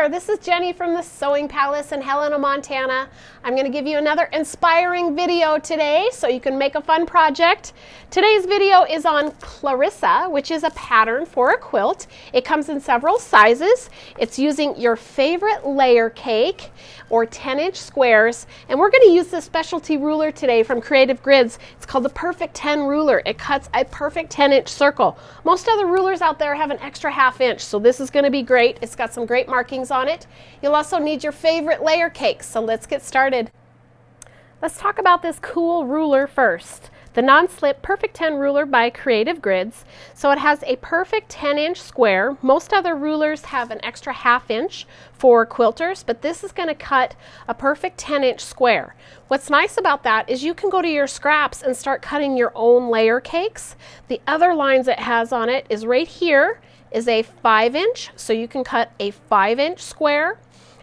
there, this is Jenny from the Sewing Palace in Helena, Montana. I'm going to give you another inspiring video today so you can make a fun project. Today's video is on Clarissa, which is a pattern for a quilt. It comes in several sizes. It's using your favorite layer cake or 10-inch squares, and we're going to use this specialty ruler today from Creative Grids. It's called the Perfect 10 ruler. It cuts a perfect 10-inch circle. Most other rulers out there have an extra ½ inch, so this is going to be great. It's got some great markings on it. You'll also need your favorite layer cakes, so let's get started. Let's talk about this cool ruler first. The non-slip Perfect 10 ruler by Creative Grids. So it has a perfect 10-inch square. Most other rulers have an extra ½ inch for quilters, but this is going to cut a perfect 10-inch square. What's nice about that is you can go to your scraps and start cutting your own layer cakes. The other lines it has on it is right here is a 5-inch, so you can cut a 5-inch square.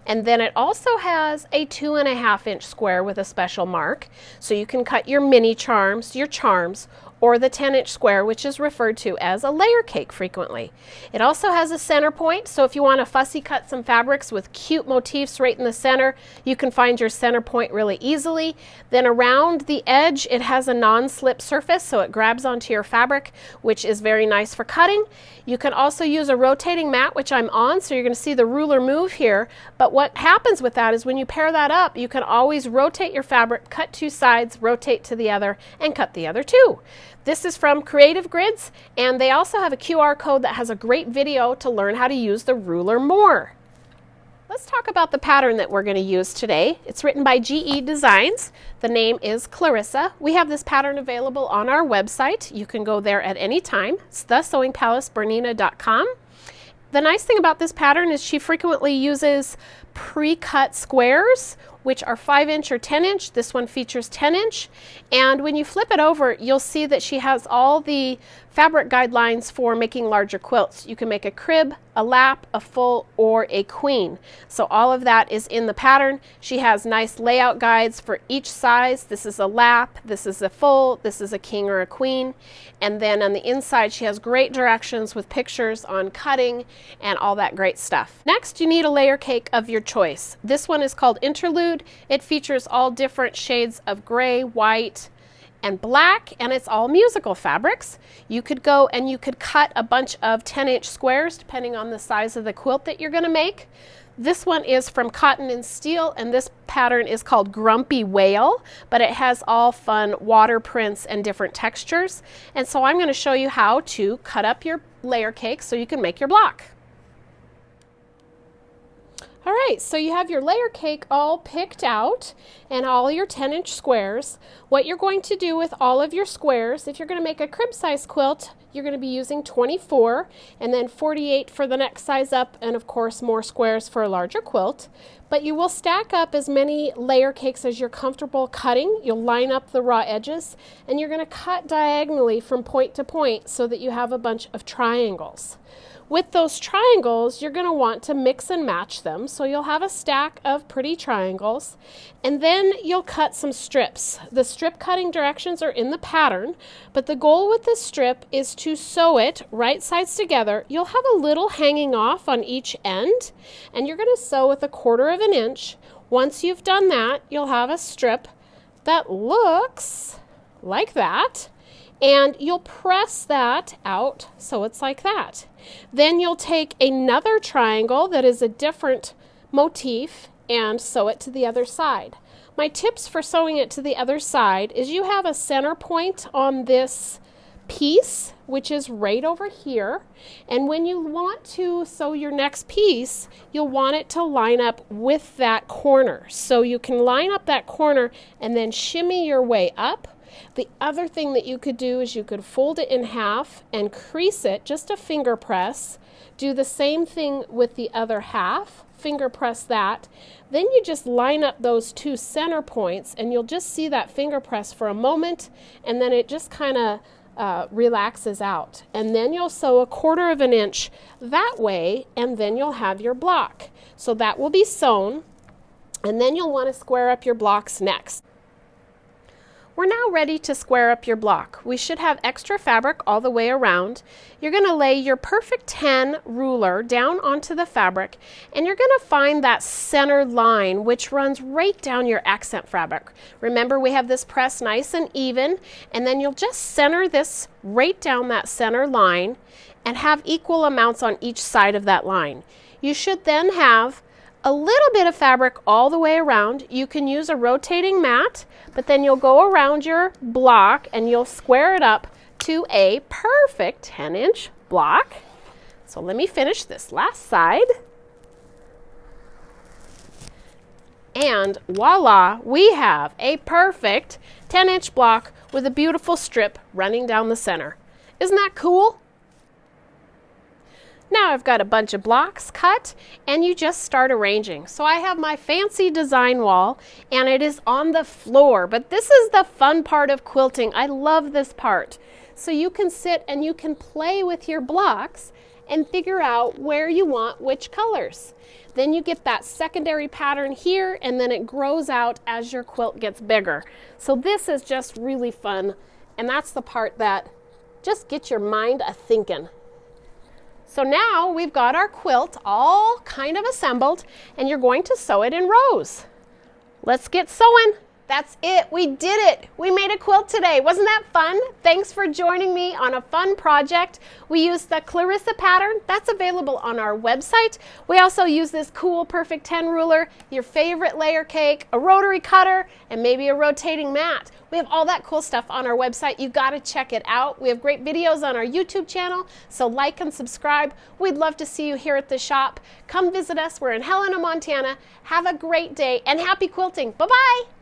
And then it also has a 2½ inch square with a special mark. So you can cut your mini charms, your charms, or the 10-inch square, which is referred to as a layer cake frequently. It also has a center point, so if you want to fussy cut some fabrics with cute motifs right in the center, you can find your center point really easily. Then around the edge, it has a non-slip surface, so it grabs onto your fabric, which is very nice for cutting. You can also use a rotating mat, which I'm on, so you're going to see the ruler move here. But what happens with that is when you pair that up, you can always rotate your fabric, cut two sides, rotate to the other, and cut the other two. This is from Creative Grids, and they also have a QR code that has a great video to learn how to use the ruler more. Let's talk about the pattern that we're going to use today. It's written by GE Designs. The name is Clarissa. We have this pattern available on our website. You can go there at any time. It's TheSewingPalaceBernina.com. The nice thing about this pattern is she frequently uses pre-cut squares, which are 5-inch or 10-inch. This one features 10-inch. And when you flip it over, you'll see that she has all the fabric guidelines for making larger quilts. You can make a crib, a lap, a full, or a queen. So all of that is in the pattern. She has nice layout guides for each size. This is a lap, this is a full, this is a king or a queen. And then on the inside, she has great directions with pictures on cutting and all that great stuff. Next, you need a layer cake of your choice. This one is called Interlude. It features all different shades of gray, white, and black, and it's all musical fabrics. You could go and you could cut a bunch of 10-inch squares depending on the size of the quilt that you're going to make. This one is from Cotton and Steel, and this pattern is called Grumpy Whale, but it has all fun water prints and different textures. And so I'm going to show you how to cut up your layer cake so you can make your block. All right, so you have your layer cake all picked out and all your 10-inch squares. What you're going to do with all of your squares, if you're going to make a crib size quilt, you're going to be using 24 and then 48 for the next size up, and of course more squares for a larger quilt. But you will stack up as many layer cakes as you're comfortable cutting. You'll line up the raw edges, and you're going to cut diagonally from point to point so that you have a bunch of triangles. With those triangles, you're going to want to mix and match them. So you'll have a stack of pretty triangles, and then you'll cut some strips. The strip cutting directions are in the pattern, but the goal with this strip is to sew it right sides together. You'll have a little hanging off on each end, and you're going to sew with 1/4 inch. Once you've done that, you'll have a strip that looks like that. And you'll press that out so it's like that. Then you'll take another triangle that is a different motif and sew it to the other side. My tips for sewing it to the other side is you have a center point on this piece, which is right over here. And when you want to sew your next piece, you'll want it to line up with that corner. So you can line up that corner and then shimmy your way up. The other thing that you could do is you could fold it in half and crease it, just a finger press. Do the same thing with the other half, finger press that. Then you just line up those two center points, and you'll just see that finger press for a moment, and then it just kind of relaxes out. And then you'll sew 1/4 inch that way, and then you'll have your block. So that will be sewn, and then you'll want to square up your blocks next. We're now ready to square up your block. We should have extra fabric all the way around. You're going to lay your perfect 10 ruler down onto the fabric, and you're going to find that center line which runs right down your accent fabric. Remember, we have this press nice and even, and then you'll just center this right down that center line and have equal amounts on each side of that line. You should then have a little bit of fabric all the way around. You can use a rotating mat, but then you'll go around your block and you'll square it up to a perfect 10-inch block. So let me finish this last side. And voila, we have a perfect 10-inch block with a beautiful strip running down the center. Isn't that cool? Now I've got a bunch of blocks cut, and you just start arranging. So I have my fancy design wall, and it is on the floor, but this is the fun part of quilting. I love this part. So you can sit and you can play with your blocks and figure out where you want which colors. Then you get that secondary pattern here, and then it grows out as your quilt gets bigger. So this is just really fun, and that's the part that just gets your mind a-thinking. So now we've got our quilt all kind of assembled, and you're going to sew it in rows. Let's get sewing. That's it. We did it. We made a quilt today. Wasn't that fun? Thanks for joining me on a fun project. We used the Clarissa pattern. That's available on our website. We also use this cool Perfect 10 ruler, your favorite layer cake, a rotary cutter, and maybe a rotating mat. We have all that cool stuff on our website. You've got to check it out. We have great videos on our YouTube channel, so like and subscribe. We'd love to see you here at the shop. Come visit us. We're in Helena, Montana. Have a great day and happy quilting. Bye-bye.